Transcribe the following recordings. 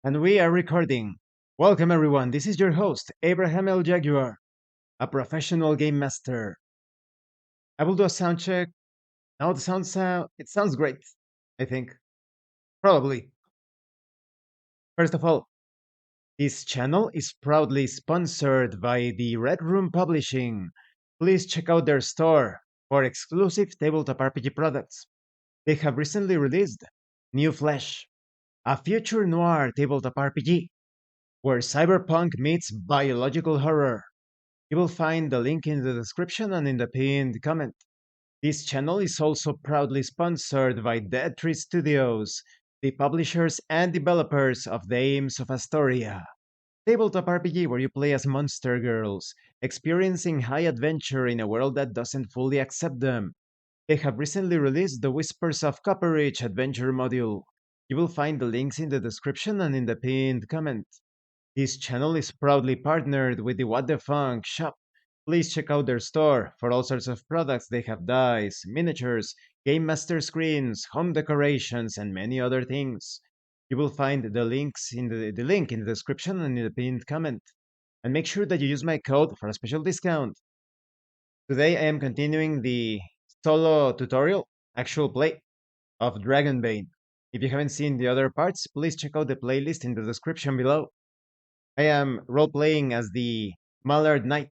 And we are recording. Welcome, everyone. This is your host, Abraham L. Jaguar, a professional game master. I will do a sound check. Now it sounds great, I think. Probably. First of all, this channel is proudly sponsored by the Red Room Publishing. Please check out their store for exclusive tabletop RPG products. They have recently released New Flesh, a future noir tabletop RPG where cyberpunk meets biological horror. You will find the link in the description and in the pinned comment. This channel is also proudly sponsored by pt3 Studios, the publishers and developers of Dames of Asstoria, tabletop RPG where you play as monster girls, experiencing high adventure in a world that doesn't fully accept them. They have recently released the Whispers of Copperich adventure module. You will find the links in the description and in the pinned comment. This channel is proudly partnered with the What the Funk shop. Please check out their store for all sorts of products. They have dice, miniatures, game master screens, home decorations, and many other things. You will find the link in the description and in the pinned comment. And make sure that you use my code for a special discount. Today I am continuing the solo tutorial, actual play, of Dragonbane. If you haven't seen the other parts, please check out the playlist in the description below. I am role playing as the Mallard Knight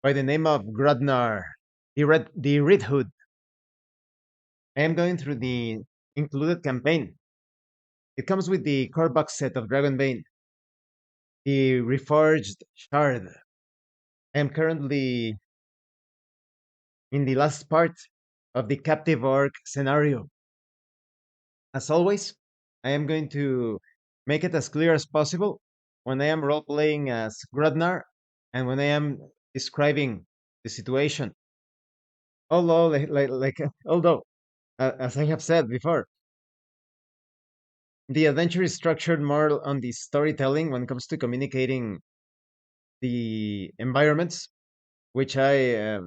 by the name of Grudnar, the Red Hood. I am going through the included campaign. It comes with the core box set of Dragonbane, the Reforged Shard. I am currently in the last part of the Captive Orc scenario. As always, I am going to make it as clear as possible when I am role playing as Grudnar and when I am describing the situation. Although, as I have said before, the adventure is structured more on the storytelling when it comes to communicating the environments, which I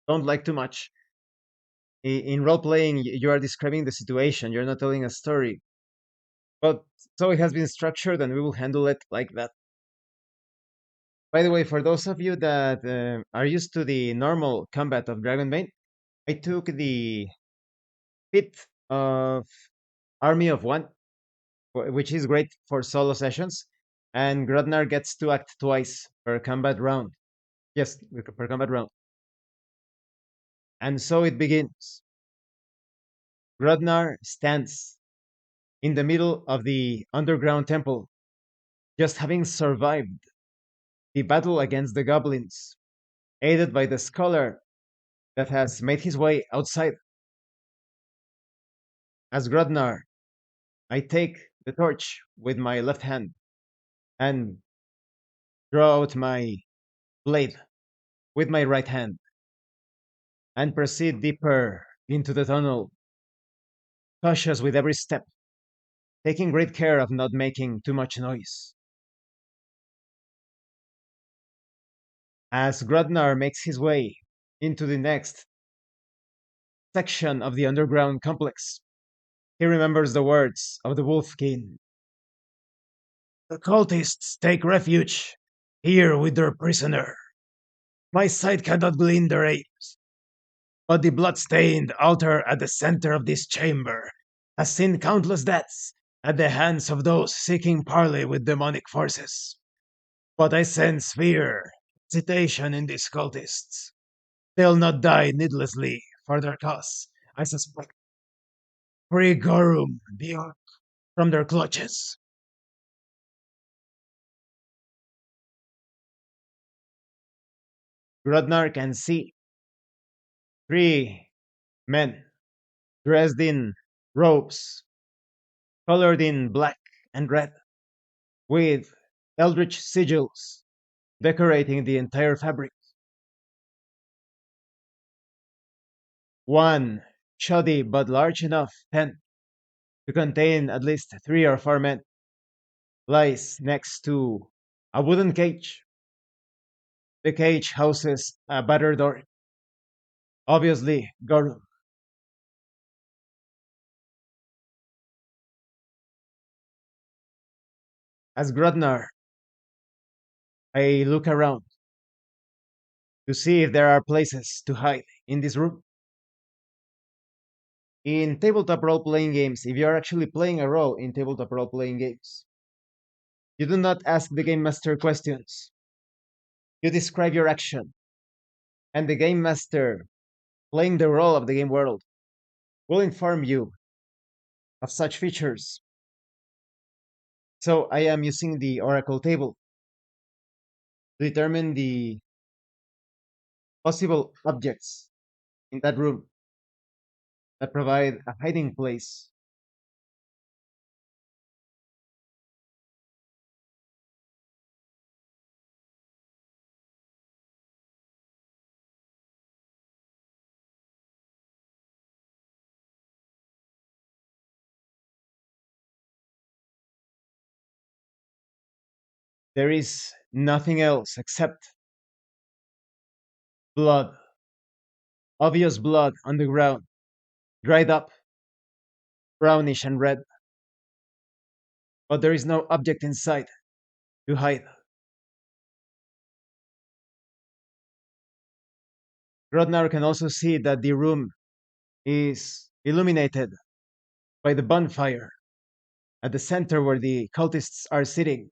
don't like too much. In role playing, you are describing the situation, you're not telling a story. But so it has been structured, and we will handle it like that. By the way, for those of you that are used to the normal combat of Dragonbane, I took the fifth of Army of One, which is great for solo sessions. And Grodnar gets to act twice per combat round. Yes, per combat round. And so it begins. Grodnar stands in the middle of the underground temple, just having survived the battle against the goblins, aided by the scholar that has made his way outside. As Grodnar, I take the torch with my left hand and draw out my blade with my right hand and proceed deeper into the tunnel, cautious with every step, taking great care of not making too much noise. As Grodnar makes his way into the next section of the underground complex, he remembers the words of the Wolf King. The cultists take refuge here with their prisoner. My sight cannot glean their aims, but the blood-stained altar at the center of this chamber has seen countless deaths at the hands of those seeking parley with demonic forces. But I sense fear, hesitation in these cultists. They'll not die needlessly for their cause, I suspect. Free Gorum, the Orc, from their clutches. Grodnar can see three men dressed in robes colored in black and red, with eldritch sigils decorating the entire fabric. One shoddy but large enough tent to contain at least 3 or 4 men lies next to a wooden cage. The cage houses a battered orc, obviously Gorum. As Grodnar, I look around to see if there are places to hide in this room. In tabletop role playing games, if you are actually playing a role in tabletop role playing games, you do not ask the game master questions. You describe your action, and the game master, playing the role of the game world, will inform you of such features. So I am using the Oracle table to determine the possible objects in that room that provide a hiding place. There is nothing else except blood, obvious blood on the ground, dried up, brownish and red, but there is no object inside to hide. Grodnar can also see that the room is illuminated by the bonfire at the center where the cultists are sitting,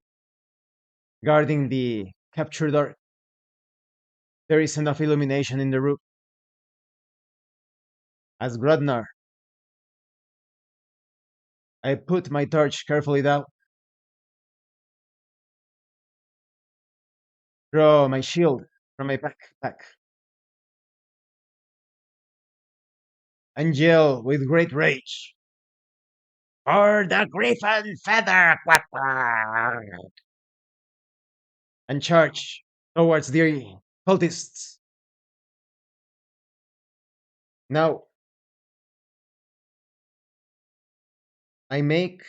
guarding the captured orc. There is enough illumination in the room. As Grodnar, I put my torch carefully down, draw my shield from my backpack, and yell with great rage, "For the griffin feather! Quack, quack!" and charge towards the cultists. Now, I make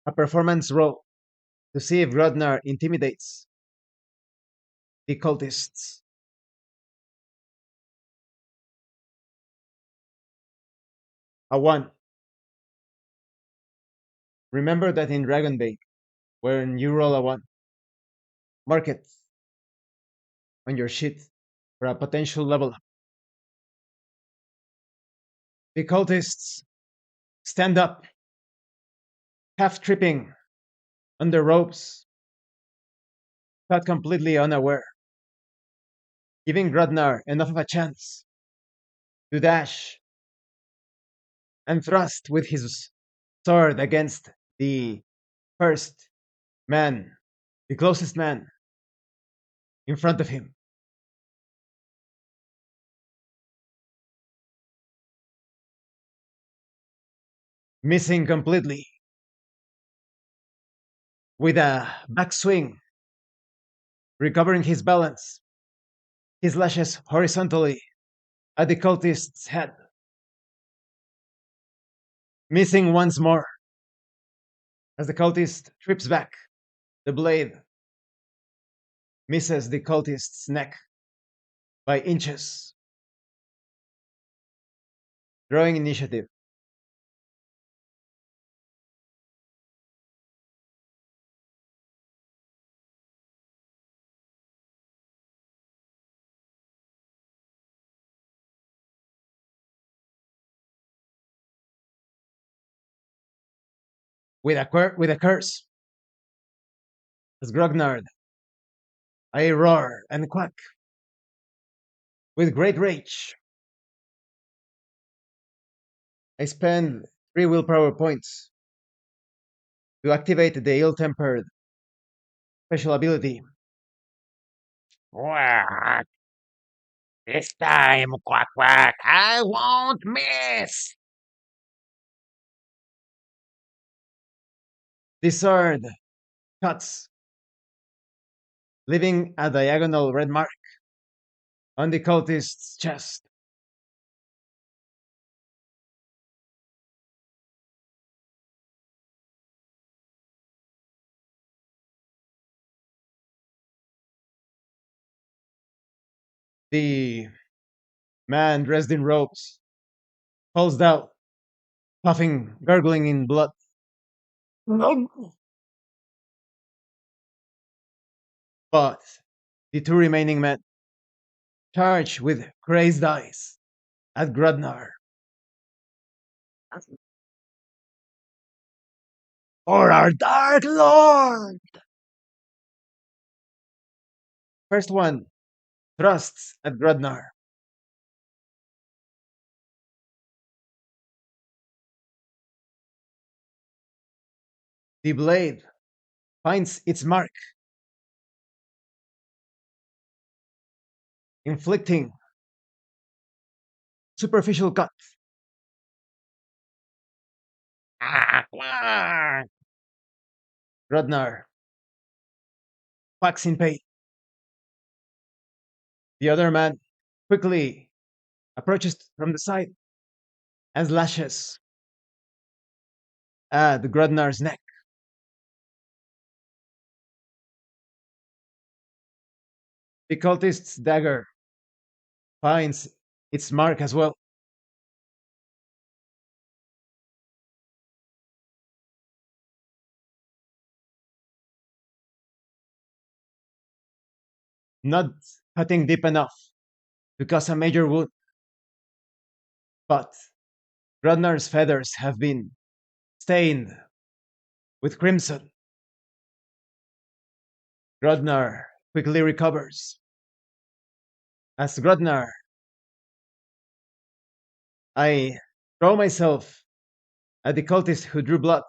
a performance roll to see if Grodnar intimidates the cultists. A 1. Remember that in Dragonbane, when you roll a 1, mark it on your sheet for a potential level up. The cultists stand up, half tripping on the ropes, but completely unaware, giving Grodnar enough of a chance to dash and thrust with his sword against the first man, the closest man in front of him. Missing completely with a backswing, recovering his balance. He slashes horizontally at the cultist's head, missing once more as the cultist trips back. The blade misses the cultist's neck by inches, drawing initiative. With a curse, as Grognard, I roar and quack with great rage. I spend 3 willpower points to activate the ill-tempered special ability. Quack. This time, quack, quack, I won't miss. The sword cuts, leaving a diagonal red mark on the cultist's chest. The man dressed in robes falls down, puffing, gurgling in blood. But the two remaining men charge with crazed eyes at Grudnar. For our Dark Lord! First one thrusts at Grudnar. The blade finds its mark, inflicting superficial cut. Quack, quack. Grudnar quacks in pain. The other man quickly approaches from the side and slashes at Grudnar's neck. The cultist's dagger finds its mark as well, not cutting deep enough to cause a major wound, but Grudnar's feathers have been stained with crimson. Grudnar quickly recovers. As Grudnar, I throw myself at the cultist who drew blood,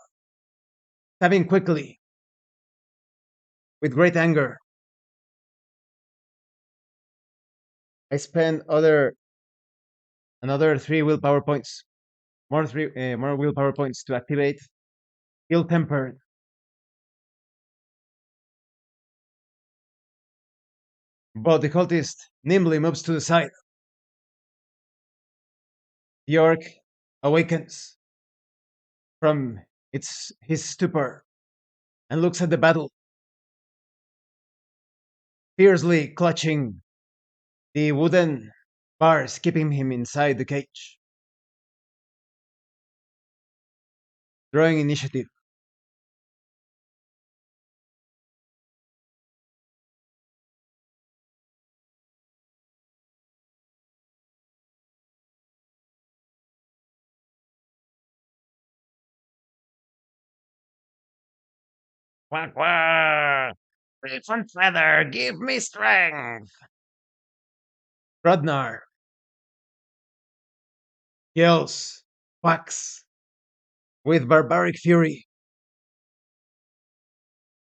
stabbing quickly with great anger. I spend another three willpower points, more willpower points to activate ill tempered. But the cultist nimbly moves to the side. The orc awakens from his stupor and looks at the battle, fiercely clutching the wooden bars keeping him inside the cage. Drawing initiative. Quack, quack. Leaf and feather, give me strength. Radnar yells, quacks with barbaric fury.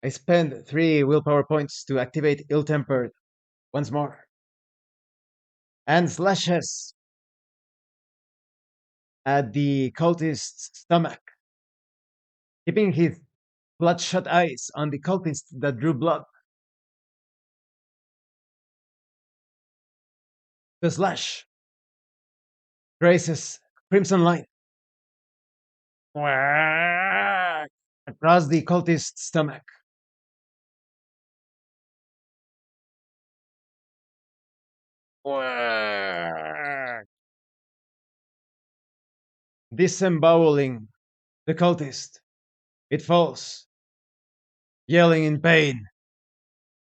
I spend three willpower points to activate ill tempered once more and slashes at the cultist's stomach, keeping his bloodshot eyes on the cultist that drew blood. The slash traces crimson line Quack, across the cultist's stomach. quack. Disemboweling the cultist. It falls, yelling in pain.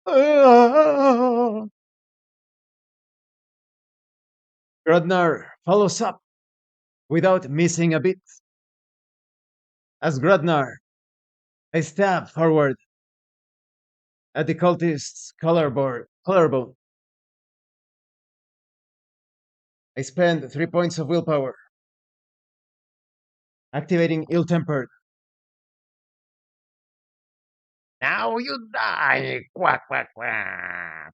Ah! Grodnar follows up without missing a beat. As Grodnar, I stab forward at the cultist's collarbone. I spend 3 points of willpower, activating ill tempered. Now you die. Quack, quack, quack.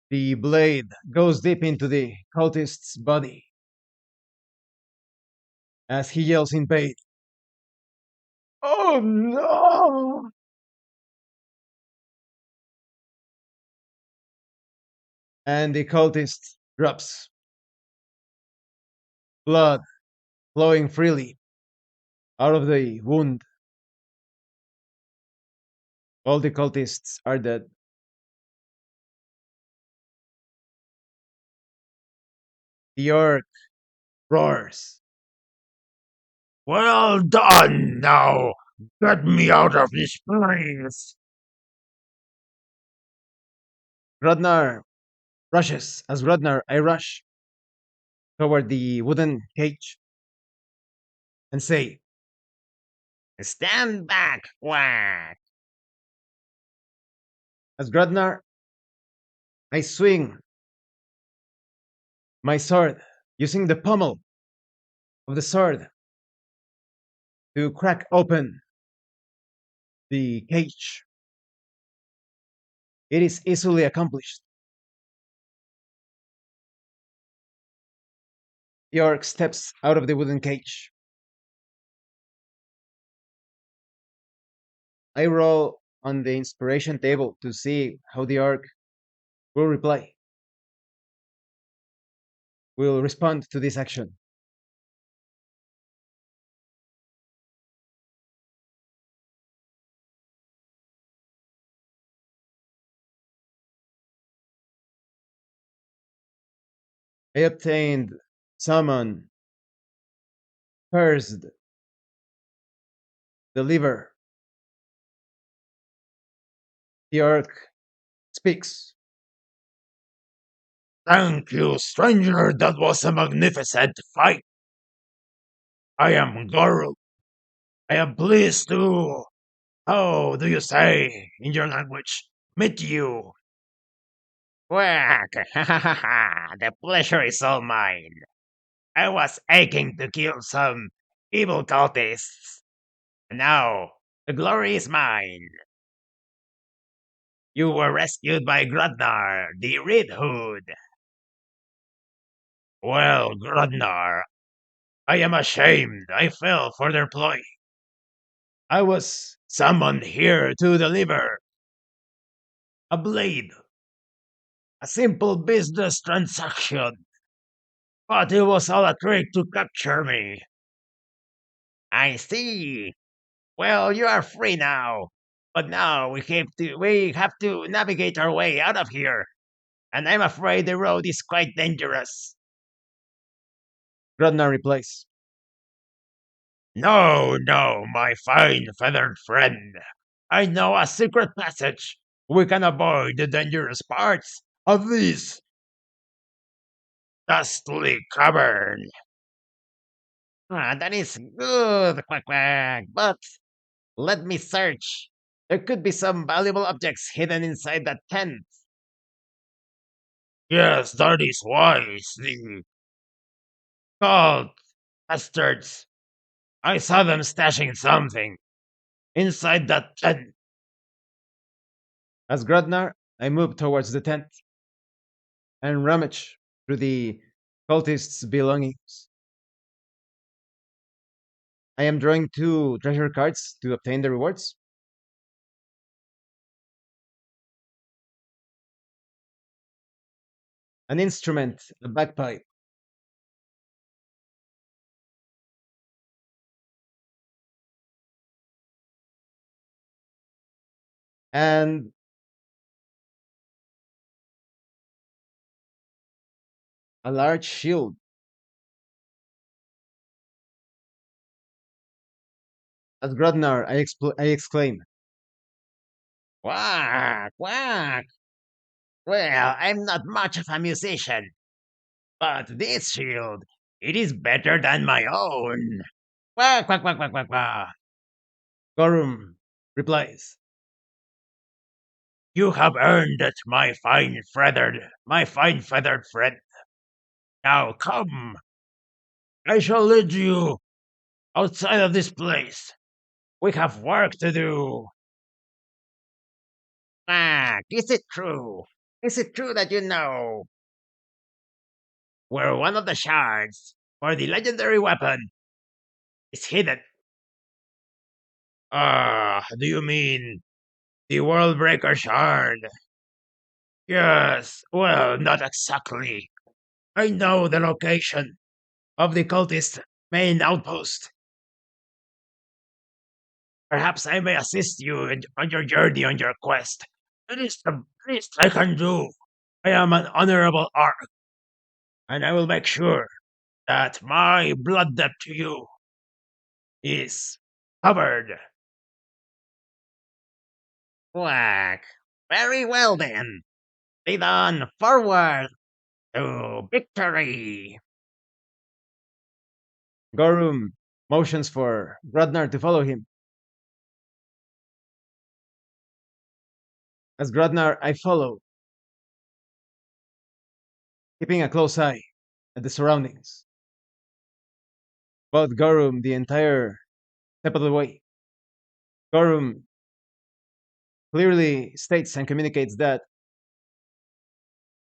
The blade goes deep into the cultist's body as he yells in pain. Oh no! And the cultist drops, blood flowing freely out of the wound. All the cultists are dead. The orc roars Well done! Now, get me out of this place! Grodnar rushes. As Grodnar, I rush toward the wooden cage and say, Stand back, quack! as Grodnar, I swing my sword, using the pommel of the sword to crack open the cage. It is easily accomplished. The orc steps out of the wooden cage. I roll on the inspiration table to see how the orc will reply, will respond to this action. I obtained summon, cursed, deliver. The orc speaks. Thank you, stranger. That was a magnificent fight. I am Goro. I am pleased to, how do you say in your language, meet you. Quack! Ha ha ha ha! The pleasure is all mine. I was aching to kill some evil cultists. Now, the glory is mine. You were rescued by Grodnar, the Red Hood. Well, Grodnar, I am ashamed I fell for their ploy. I was summoned here to deliver a blade, a simple business transaction, but it was all a trick to capture me. I see. Well, you are free now. But now we have to navigate our way out of here. And I'm afraid the road is quite dangerous. Grodnar replies. No, no, my fine feathered friend. I know a secret passage. We can avoid the dangerous parts of this dusty cavern. Ah, that is good, quack quack. But let me search. There could be some valuable objects hidden inside that tent. Yes, that is wise. The cult bastards. I saw them stashing something inside that tent. As Grodnar, I move towards the tent and rummage through the cultists' belongings. I am drawing 2 treasure cards to obtain the rewards. An instrument, a bagpipe, and a large shield. As Grodnar, I exclaim, Quack, quack. Well, I'm not much of a musician, but this shield, it is better than my own. Quack, quack, quack, quack, quack, quack. Gorum replies. You have earned it, my fine feathered friend. Now come, I shall lead you outside of this place. We have work to do. Quack, is it true? Is it true that you know where one of the shards for the legendary weapon is hidden? Ah, do you mean the World Breaker shard? Yes, well, not exactly. I know the location of the cultist main outpost. Perhaps I may assist you on your journey on your quest. It is the least I can do. I am an honorable orc, and I will make sure that my blood debt to you is covered. Quack. Very well then. Lead on forward to victory. Gorum motions for Grodnar to follow him. As Grodnar, I follow, keeping a close eye at the surroundings. Both Gorum the entire step of the way. Gorum clearly states and communicates that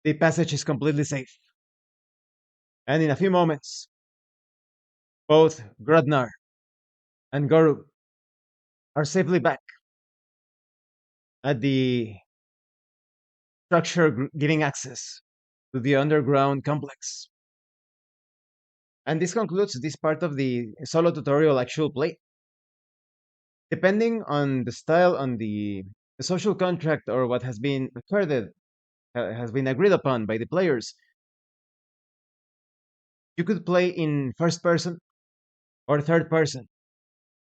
the passage is completely safe. And in a few moments, both Grodnar and Gorum are safely back at the structure giving access to the underground complex. And this concludes this part of the solo tutorial actual play. Depending on the style, on the social contract, or what has been recorded, has been agreed upon by the players, you could play in first person or third person.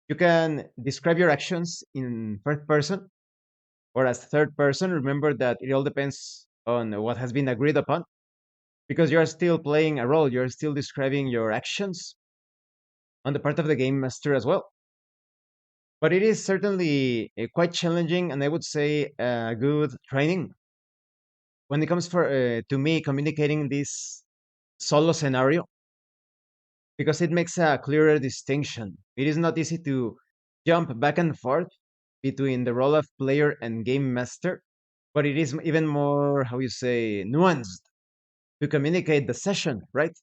You can describe your actions in first person or as third person. Remember that it all depends on what has been agreed upon because you're still playing a role, you're still describing your actions on the part of the game master as well. But it is certainly quite challenging, and I would say a good training when it comes for to me communicating this solo scenario because it makes a clearer distinction. It is not easy to jump back and forth between the role of player and game master, but it is even more, how you say, nuanced to communicate the session, right?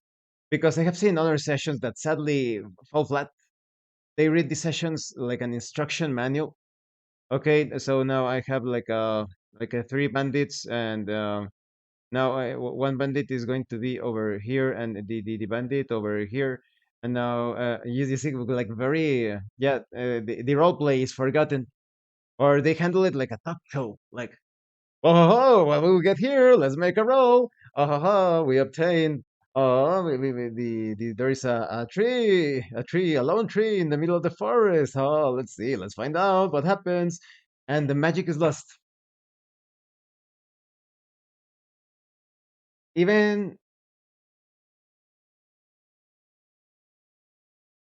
Because I have seen other sessions that sadly fall flat. They read the sessions like an instruction manual. Okay, so now I have like a three bandits, and now one bandit is going to be over here, and the bandit over here, and now you see like very the role play is forgotten, or they handle it like a talk show, like oh ho, ho, what will we get here? Let's make a roll. Oh ho, ho, we obtained. Oh, there is a lone tree in the middle of the forest. Oh, let's see, let's find out what happens, and the magic is lost. Even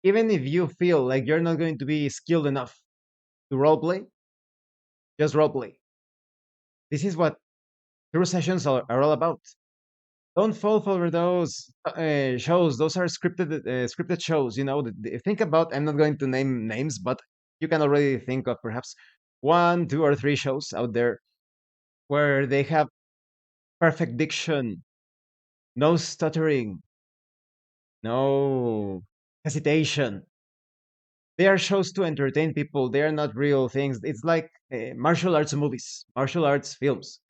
even if you feel like you're not going to be skilled enough to roleplay, just roleplay. This is what true sessions are all about. Don't fall for those shows. Those are scripted shows. You know, think about. I'm not going to name names, but you can already think of perhaps one, two, or three shows out there where they have perfect diction, no stuttering, no hesitation. They are shows to entertain people. They are not real things. It's like martial arts movies, martial arts films.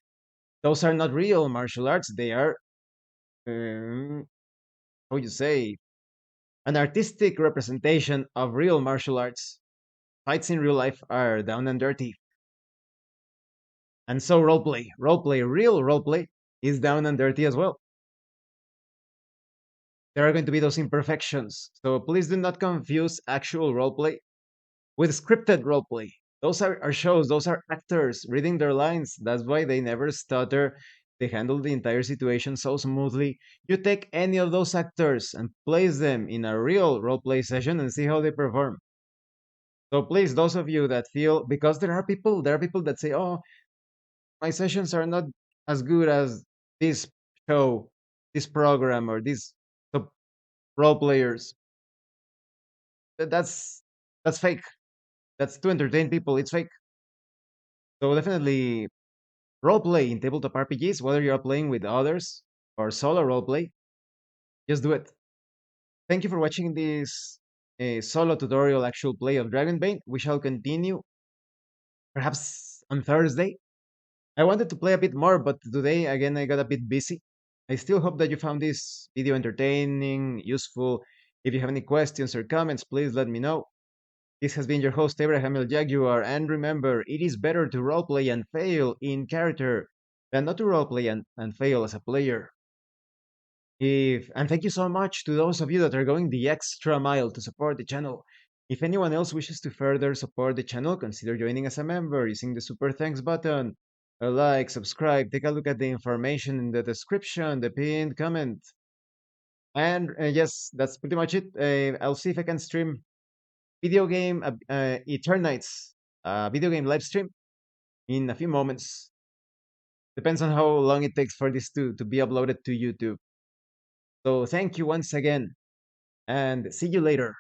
Those are not real martial arts. They are, um, how you say, an artistic representation of real martial arts. Fights in real life are down and dirty. And so real roleplay is down and dirty as well. There are going to be those imperfections. So please do not confuse actual roleplay with scripted roleplay. Those are shows, those are actors reading their lines. That's why they never stutter. They handle the entire situation so smoothly. You take any of those actors and place them in a real roleplay session and see how they perform. So please, those of you that feel because there are people that say, "Oh, my sessions are not as good as this show, this program, or these top role players." That's fake. That's to entertain people. It's fake. So definitely roleplay in tabletop RPGs, whether you're playing with others or solo roleplay, just do it. Thank you for watching this solo tutorial actual play of Dragonbane. We shall continue perhaps on Thursday. I wanted to play a bit more, but today again I got a bit busy. I still hope that you found this video entertaining, useful. If you have any questions or comments, please let me know. This has been your host, Abraham El Jaguar, and remember, it is better to roleplay and fail in character than not to roleplay and fail as a player. And thank you so much to those of you that are going the extra mile to support the channel. If anyone else wishes to further support the channel, consider joining as a member using the super thanks button. A like, subscribe, take a look at the information in the description, the pinned comment. And yes, that's pretty much it. I'll see if I can stream video game Eternites, video game live stream in a few moments. Depends on how long it takes for this to be uploaded to YouTube. So thank you once again, and see you later.